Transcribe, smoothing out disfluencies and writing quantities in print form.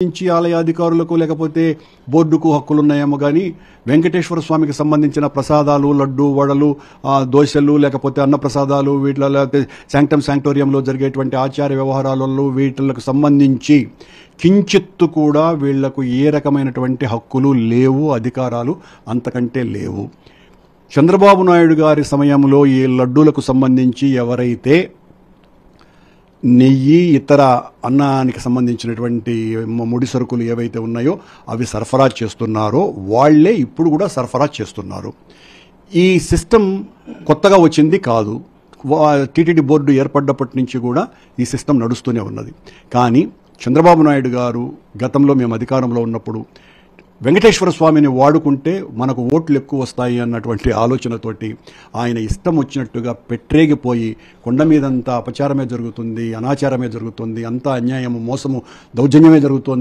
నుంచి ఆలయ అధికారులకు లేకపోతే బోర్డుకు హక్కులు ఉన్నాయేమో కానీ వెంకటేశ్వర స్వామికి సంబంధించిన ప్రసాదాలు, లడ్డు, వడలు, దోశలు, లేకపోతే అన్న ప్రసాదాలు, వీటిలో లేకపోతే శాంక్టోరియంలో జరిగేటువంటి ఆచార వ్యవహారాలలో వీటిలకు సంబంధించి కించిత్తు కూడా వీళ్లకు ఏ రకమైనటువంటి హక్కులు లేవు, అధికారాలు అంతకంటే లేవు. చంద్రబాబు నాయుడు గారి సమయంలో ఈ లడ్డూలకు సంబంధించి ఎవరైతే నెయ్యి, ఇతర అన్నానికి సంబంధించినటువంటి ముడి సరుకులు ఏవైతే ఉన్నాయో అవి సరఫరా చేస్తున్నారో వాళ్లే ఇప్పుడు కూడా సరఫరా చేస్తున్నారు. ఈ సిస్టమ్ కొత్తగా వచ్చింది కాదు. టీటీడీ బోర్డు ఏర్పడ్డప్పటి నుంచి కూడా ఈ సిస్టమ్ నడుస్తూనే ఉన్నది. కానీ చంద్రబాబు నాయుడు గారు గతంలో మేము అధికారంలో ఉన్నప్పుడు వెంకటేశ్వర స్వామిని వాడుకుంటే మనకు ఓట్లు ఎక్కువ వస్తాయి అన్నటువంటి ఆలోచనతోటి ఆయన ఇష్టం వచ్చినట్టుగా పెట్టరేగిపోయి కొండ మీదంతా అపచారమే జరుగుతుంది, అనాచారమే జరుగుతుంది, అంతా అన్యాయము, మోసము, దౌర్జన్యమే జరుగుతుంది.